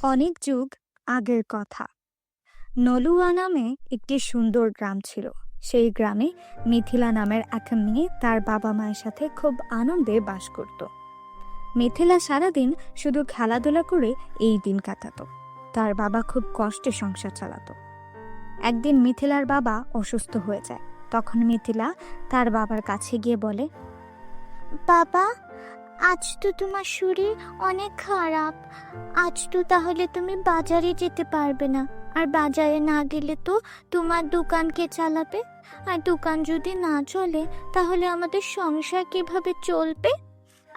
অনেক যুগ আগের কথা। নলুয়া নামে একটি সুন্দর গ্রাম ছিল। সেই গ্রামে মিথিলা নামের এক মেয়ে তার বাবা মায়ের সাথে খুব আনন্দে বাস করত। মিথিলা সারাদিন শুধু খেলাধুলা করে এই দিন কাটাতো। তার বাবা খুব কষ্টে সংসার চালাতো। একদিন মিথিলার বাবা অসুস্থ হয়ে যায়। তখন মিথিলা তার বাবার কাছে গিয়ে বলে, বাবা, আজ তো তোমার শরীর অনেক খারাপ। আজ তো তাহলে তুমি বাজারে যেতে পারবে না। আর বাজারে না গেলে তো তোমার দোকান কে চালাবে? আর দোকান যদি না চলে তাহলে আমাদের সংসার কিভাবে চলবে?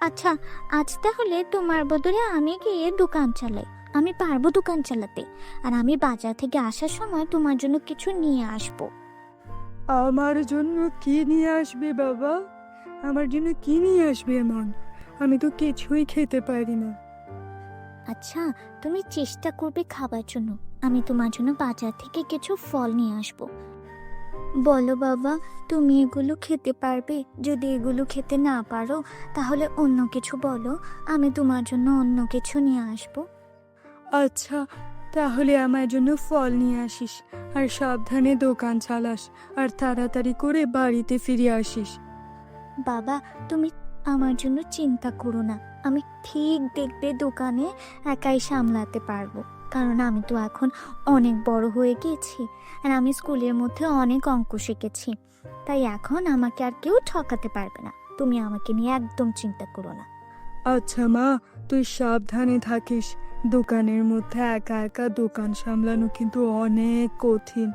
আচ্ছা, আজ তাহলে তোমার বদলে আমি গিয়ে দোকান চালাই। আমি পারবো দোকান চালাতে। আর আমি বাজার থেকে আসার সময় তোমার জন্য কিছু নিয়ে আসবো। আমার জন্য কি নিয়ে আসবে বাবা? আমার জন্য কি নিয়ে আসবে এমন? আমি তো কিছুই খেতে পারি না। আচ্ছা, তুমি চেষ্টা করবে খাবার জন্য। আমি তোমার জন্য বাজার থেকে কিছু ফল নিয়ে আসবো। বলো বাবা, তুমি এগুলো খেতে পারবে? যদি এগুলো খেতে না পারো তাহলে অন্য কিছু বলো, আমি তোমার জন্য অন্য কিছু নিয়ে আসবো। আচ্ছা, তাহলে আমার জন্য ফল নিয়ে আসিস, আর সাবধানে দোকান চালাস, আর তাড়াতাড়ি করে বাড়িতে ফিরে আসিস। বাবা, তুমি আমার জন্য চিন্তা করো না। আমি ঠিক দেখবে দোকানে একাই সামলাতে পারবো। কারণ আমি তো এখন অনেক বড় হয়ে গেছি, আর আমি স্কুলের মধ্যে অনেক অঙ্ক শিখেছি। তাই এখন আমাকে আর কেউ ঠকাতে পারবে না। তুমি আমাকে নিয়ে একদম চিন্তা করো না। আচ্ছা মা, তুই সাবধানে থাকিস। দোকানের মধ্যে একা একা দোকান সামলানো কিন্তু অনেক কঠিন।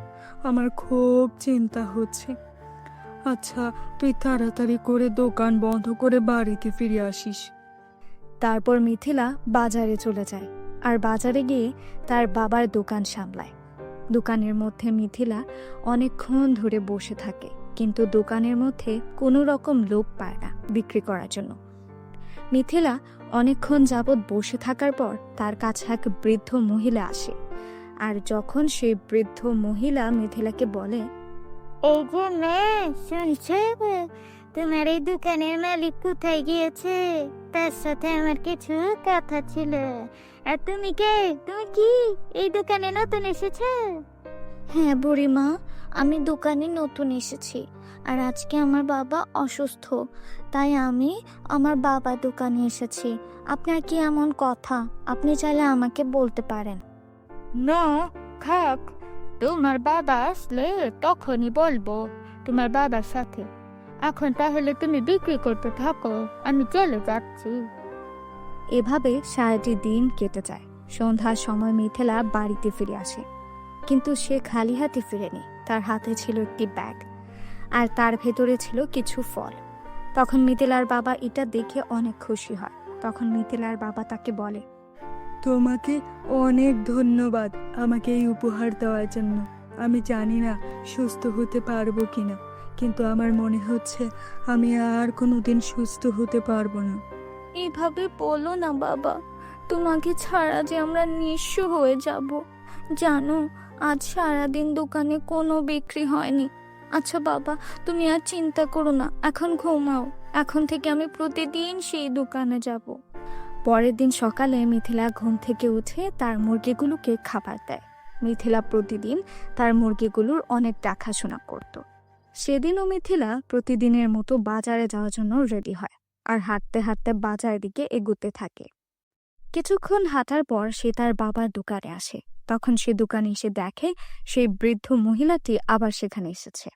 আমার খুব চিন্তা হচ্ছে। আচ্ছা, তুই তাড়াতাড়ি করে দোকান বন্ধ করে বাড়িতে ফিরে আসিস। তারপর মিথিলা বাজারে চলে যায় আর বাজারে গিয়ে তার বাবার দোকান সামলায়। দোকানের মধ্যে মিথিলা অনেকক্ষণ ধরে বসে থাকে, কিন্তু দোকানের মধ্যে কোনো রকম লোক পায় না বিক্রি করার জন্য। মিথিলা অনেকক্ষণ যাবৎ বসে থাকার পর তার কাছে এক বৃদ্ধ মহিলা আসে। আর যখন সেই বৃদ্ধ মহিলা মিথিলাকে বলে, এই যে মেয়ে, শুনছে তোমার এই দোকানের মালিক কোথায় গিয়েছে? তার সাথে আমার কিছু কথা ছিল। আর তুমি কে? তুমি কি এই দোকানে নতুন এসেছো? হ্যাঁ বুড়িমা, আমি দোকানে নতুন এসেছি। আর আজকে আমার বাবা অসুস্থ, তাই আমি আমার বাবার দোকানে এসেছি। আপনার কি এমন কথা? আপনি চাইলে আমাকে বলতে পারেন। না, থাক। তোমার বাবা আসলে তখনই বলবো তোমার বাবার সাথে। এখন তাহলে তুমি বিক্রি করতে থাকো, আমি চলে যাচ্ছি। এভাবে সারাটি দিন কেটে যায়। সন্ধ্যার সময় মিথিলা বাড়িতে ফিরে আসে, কিন্তু সে খালি হাতে ফিরেনি। তার হাতে ছিল একটি ব্যাগ, আর তার ভেতরে ছিল কিছু ফল। তখন মিথিলার বাবা এটা দেখে অনেক খুশি হয়। তখন মিথিলার বাবা তাকে বলে, তোমাকে অনেক ধন্যবাদ আমাকে এই উপহার দেওয়ার জন্য। আমি জানি না সুস্থ হতে পারবো কিনা, কিন্তু আমার মনে হচ্ছে আমি আর কোনোদিন সুস্থ হতে পারবো না। এভাবে বলো না বাবা, তোমাকে ছাড়া যে আমরা নিঃস্ব হয়ে যাব। জানো, আজ সারাদিন দোকানে কোনো বিক্রি হয়নি। আচ্ছা বাবা, তুমি আর চিন্তা করো না, এখন ঘুমাও। এখন থেকে আমি প্রতিদিন সেই দোকানে যাব। পরের দিন সকালে মিথিলা ঘুম থেকে উঠে তার মুরগিগুলোকে খাবার দেয়। মিথিলা প্রতিদিন তার মুরগিগুলোর অনেক দেখাশোনা করত। সেদিনও মিথিলা প্রতিদিনের মতো বাজারে যাওয়ার জন্য রেডি হয়, আর হাঁটতে হাঁটতে বাজারের দিকে এগুতে থাকে। কিছুক্ষণ হাঁটার পর সে তার বাবার দোকানে আসে। তখন সে দোকানে এসে দেখে সেই বৃদ্ধ মহিলাটি আবার সেখানে এসেছে।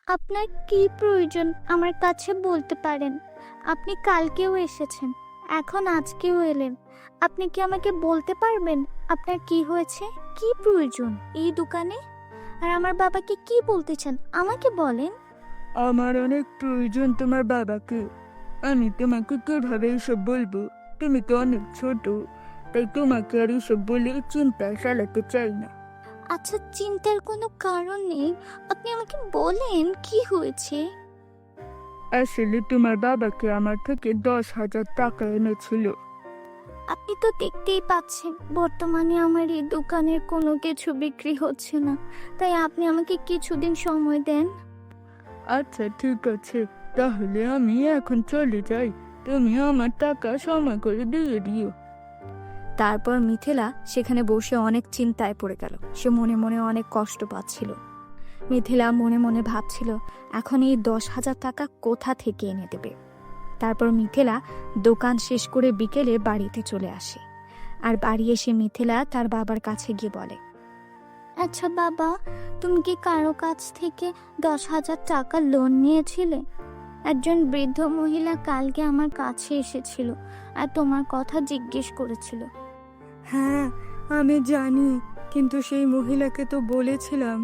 আপনার কি প্রয়োজন আমার কাছে বলতে পারেন। আপনি কালকেও এসেছেন, এখন আজকেও এলেন। আপনি কি আমাকে বলতে পারবেন আপনার কি হয়েছে, কি প্রয়োজন এই দোকানে? আর আমার বাবাকে কি বলতে চান আমাকে বলেন। আমার অনেক প্রয়োজন তোমার বাবাকে। আমি তোমাকে কিভাবে এসব বলবো? তুমি তো অনেক ছোট, তাই তোমাকে আর এসব বলে চিন্তা চালাতে চাই না। আচ্ছা, চিন্তার কোনো কারণ নেই, আপনি আমাকে বলেন কি হয়েছে। আসলে তোমার বাবাকে আমার থেকে 10,000 টাকা এনেছিল। আপনি তো দেখতেই পাচ্ছেন বর্তমানে আমার এই দোকানের কোনো কিছু বিক্রি হচ্ছে না। তাই আপনি আমাকে কিছুদিন সময় দেন। আচ্ছা ঠিক আছে, তাহলে আমি এখন চলে যাই। তুমি আমার টাকা সময় করে দিয়ে দিও। তারপর মিথিলা সেখানে বসে অনেক চিন্তায় পড়ে গেল। সে মনে মনে অনেক কষ্ট পাচ্ছিল। মিথিলা মনে মনে ভাবছিল এখন এই 10,000 টাকা কোথা থেকে এনে দেবে। তারপর মিথিলা দোকান শেষ করে বিকেলে বাড়িতে চলে আসে। আর বাড়ি এসে মিথিলা তার বাবার কাছে গিয়ে বলে, আচ্ছা বাবা, তুমি কি কারো কাছ থেকে 10,000 টাকা লোন নিয়েছিলে? একজন বৃদ্ধ মহিলা কালকে আমার কাছে এসেছিল আর তোমার কথা জিজ্ঞেস করেছিল। হ্যাঁ, আমি জানি, কিন্তু সেই মহিলাকে তো বলেছিলাম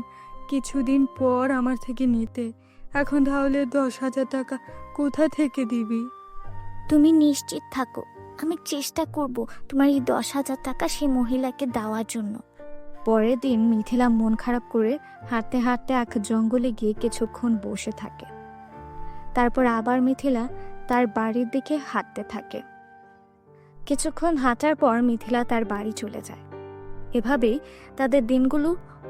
কিছুদিন পর আমার থেকে নিতে। এখন তাহলে 10,000 টাকা কোথা থেকে দিবি? তুমি নিশ্চিত থাকো, আমি চেষ্টা করব তোমার এই 10,000 টাকা সেই মহিলাকে দেওয়ার জন্য। পরের দিন মিথিলা মন খারাপ করে হাঁটতে হাঁটতে এক জঙ্গলে গিয়ে কিছুক্ষণ বসে থাকে। তারপর আবার মিথিলা তার বাড়ির দিকে হাঁটতে থাকে। কিছুক্ষণ হাঁটার পর মিথিলা তার বাড়ি চলে যায়। এভাবেই তাদের দিনগুলো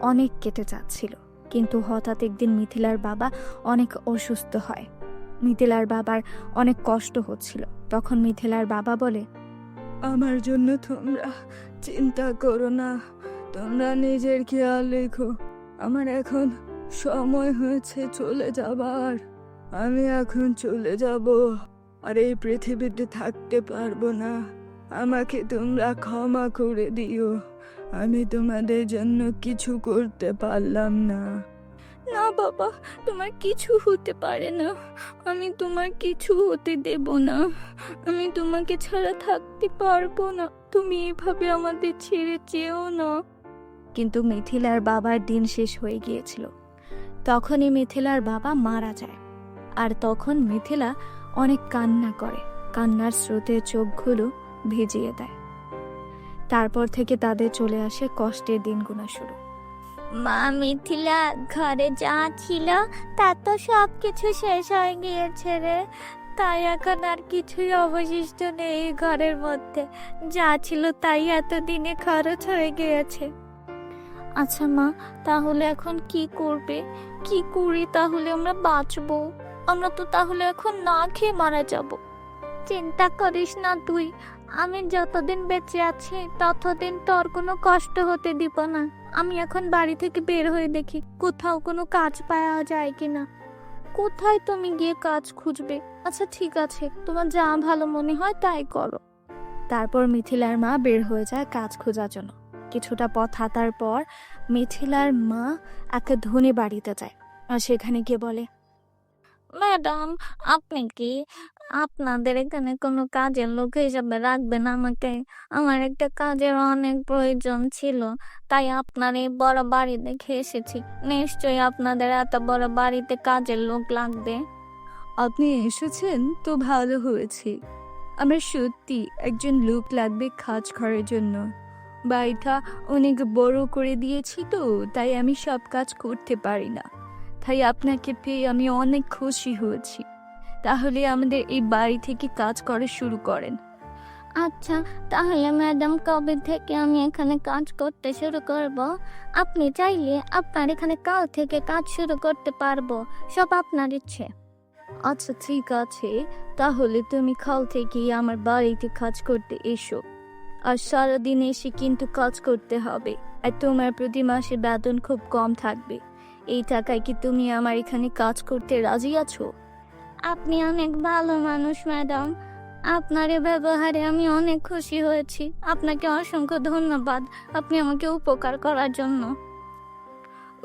অনেক কেটে যাচ্ছিল। কিন্তু হঠাৎ একদিন মিথিলার বাবা অনেক অসুস্থ হয়। মিথিলার বাবার অনেক কষ্ট হচ্ছিল। তখন মিথিলার বাবা বলে, আমার জন্য তোমরা চিন্তা করো না, তোমরা নিজের খেয়াল রেখো। আমার এখন সময় হয়েছে চলে যাবার। আমি এখন চলে যাব, আর এই পৃথিবীতে থাকতে পারবো না। আমাকে তোমরা ক্ষমা করে দিও, আমি তোমাদের জন্য কিছু করতে পারলাম না। না বাবা, তোমার কিছু হতে পারে না। আমি তোমার কিছু হতে দেব না। আমি তোমাকে ছাড়া থাকতে পারবো না। তুমি এভাবে আমাদের ছেড়ে যেও না। কিন্তু মিথিলার বাবার দিন শেষ হয়ে গিয়েছিল। তখনই মিথিলার বাবা মারা যায়। আর তখন মিথিলা অনেক কান্না করে। কান্নার স্রোতে চোখগুলো ভিজিয়ে দেয়। তারপর থেকে তাদের চলে আসে কষ্টের দিনগুলো শুরু। মা, মিথিলা, ঘরে যা ছিল তা তো সব কিছু শেষ হয়ে গিয়েছে রে। তাই এখন আর কিছুই অবশিষ্ট নেই এই ঘরের মধ্যে। যা ছিল তাই এতদিনে খরচ হয়ে গিয়েছে। আচ্ছা মা, তাহলে এখন কি করবে? কি করি তাহলে আমরা বাঁচবো? আমরা তো তাহলে এখন না খেয়ে মারা যাব। চিন্তা করিস না তুই, আমি যতদিন বেঁচে আছি ততদিন তোর কোনো কষ্ট হতে দিব না। আমি এখন বাড়ি থেকে বের হয়ে দেখি কোথাও কোনো কাজ পাওয়া যায় কিনা। কোথায় তুমি গিয়ে কাজ খুঁজবে? আচ্ছা ঠিক আছে, তোমার যা ভালো মনে হয় তাই করো। তারপর মিথিলার মা বের হয়ে যায় কাজ খোঁজার জন্য। কিছুটা পথ হাঁটার পর মিথিলার মা একটা ধনী বাড়িতে যায়। আর সেখানে গিয়ে বলে, ম্যাডাম, আপনি কি আপনাদের এখানে কোনো কাজের লোক হিসাবে রাখবেন আমাকে? আমার একটা কাজের অনেক প্রয়োজন ছিল, তাই আপনার এই বড় বাড়ি দেখে এসেছি। নিশ্চয়ই আপনাদের এত বড় বাড়িতে কাজের লোক লাগবে। আপনি এসেছেন তো ভালো হয়েছে। আমার সত্যি একজন লোক লাগবে কাজ করার জন্য। বাড়িটা অনেক বড় করে দিয়েছি তো, তাই আমি সব কাজ করতে পারি না। তাই আপনাকে পেয়ে আমি অনেক খুশি হয়েছি। তাহলে আমাদের এই বাড়ি থেকে কাজ করা শুরু করেন। আচ্ছা, তাহলে ম্যাডাম কবে থেকে আমি এখানে কাজ করতে শুরু করব? আপনি চাইলে আপনার এখানে কাল থেকে কাজ শুরু করতে পারবো, সব আপনার ইচ্ছে। আচ্ছা ঠিক আছে, তাহলে তুমি কাল থেকে আমার বাড়িতে কাজ করতে এসো। আর সারাদিন এসে কিন্তু কাজ করতে হবে। আর তোমার প্রতি মাসে বেতন খুব কম থাকবে। এই টাকায় কি তুমি আমার এখানে কাজ করতে রাজি আছো? আপনি অনেক ভালো মানুষ ম্যাডাম, আপনার এই ব্যবহারে আমি অনেক খুশি হয়েছি। আপনাকে অসংখ্য ধন্যবাদ আপনি আমাকে উপকার করার জন্য।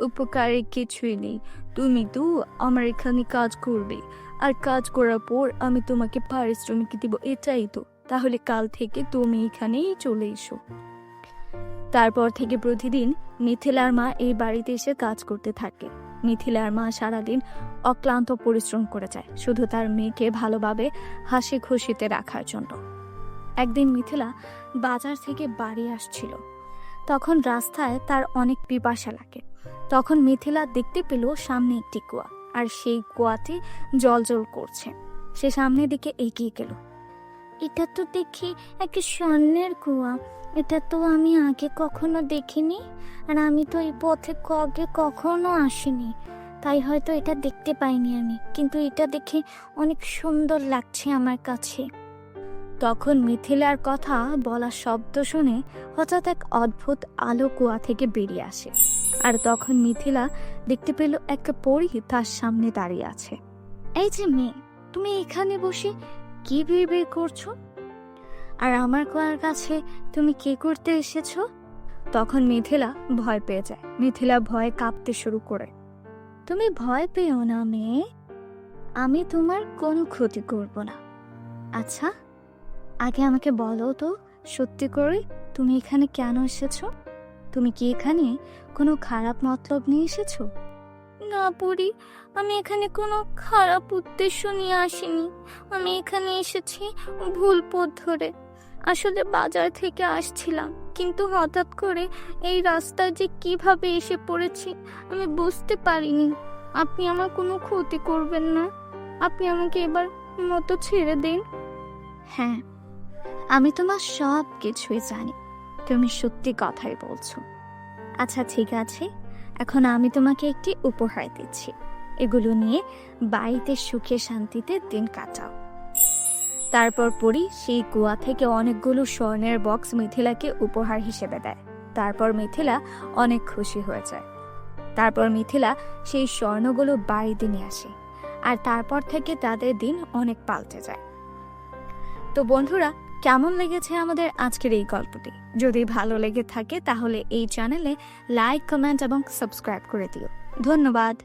উপকারে কিছুই নেই, তুমি তো আমার এখানে কাজ করবে। আর কাজ করার পর আমি তোমাকে পারিশ্রমিক দিব, এটাই তো। তাহলে কাল থেকে তুমি এখানেই চলে এসো। তারপর থেকে প্রতিদিন মিথিলার মা এই বাড়িতে এসে কাজ করতে থাকে। মিথিলার মা সারাদিন অক্লান্ত পরিশ্রম করে যায়, শুধু তার মেয়েকে ভালোভাবে হাসি খুশিতে রাখার জন্য। একদিন মিথিলা বাজার থেকে বাড়ি আসছিল। তখন রাস্তায় তার অনেক পিপাসা লাগে। তখন মিথিলা দেখতে পেল সামনে একটি কুয়া, আর সেই কুয়াটি জ্বলজ্বল করছে। সে সামনের দিকে এগিয়ে গেল। এটা তো দেখি একটা স্বর্ণের কুয়া। এটা তো আমি আগে কখনো দেখিনি, আর আমি তো এই পথে আগে কখনো আসিনি, তাই হয়তো এটা দেখতে পাইনি আমি। কিন্তু এটা দেখে অনেক সুন্দর লাগছে আমার কাছে। তখন মিথিলার কথা বলা শব্দ শুনে হঠাৎ এক অদ্ভুত আলো কুয়া থেকে বেরিয়ে আসে। আর তখন মিথিলা দেখতে পেল একটা পরী তার সামনে দাঁড়িয়ে আছে। এই যে মেয়ে, তুমি এখানে বসে কি বিড়বিড় করছো? আর আমার কুয়ার কাছে তুমি কি করতে এসেছো? তখন মিথিলা ভয় পেয়ে যায়। মিথিলা ভয়ে কাঁপতে শুরু করে। তুমি ভয় পেও না মেয়ে, আমি তোমার কোনো ক্ষতি করব না। আচ্ছা, আগে আমাকে বলো তো, সত্যি করে তুমি এখানে কেন এসেছো? তুমি কি এখানে কোনো খারাপ মতলব নিয়ে এসেছো? না পরি, আমি এখানে কোনো খারাপ উদ্দেশ্য নিয়ে আসিনি। আমি এখানে এসেছি ভুল পথ ধরে। আসলে বাজার থেকে আসছিলাম, কিন্তু হঠাৎ করে এই রাস্তায় যে কিভাবে এসে পড়েছি আমি বুঝতে পারিনি। আপনি আমার কোনো ক্ষতি করবেন না, আপনি আমাকে এবার মতো ছেড়ে দিন। হ্যাঁ, আমি তোমার সব কিছুই জানি, তুমি সত্যি কথাই বলছো। আচ্ছা ঠিক আছে, এখন আমি তোমাকে একটি উপহার দিচ্ছি। এগুলো নিয়ে বাড়িতে সুখে শান্তিতে দিন কাটাও। তারপর পরি সেই কুয়া থেকে অনেকগুলো স্বর্ণের বক্স মিথিলাকে উপহার হিসেবে দেয়। তারপর মিথিলা অনেক খুশি হয়ে যায়। তারপর মিথিলা সেই স্বর্ণগুলো বাড়িতে নিয়ে আসে, আর তারপর থেকে তাদের দিন অনেক পাল্টে যায়। তো বন্ধুরা, কেমন লেগেছে আমাদের আজকের এই গল্পটি? যদি ভালো লেগে থাকে তাহলে এই চ্যানেলে লাইক, কমেন্ট এবং সাবস্ক্রাইব করে দিও। ধন্যবাদ।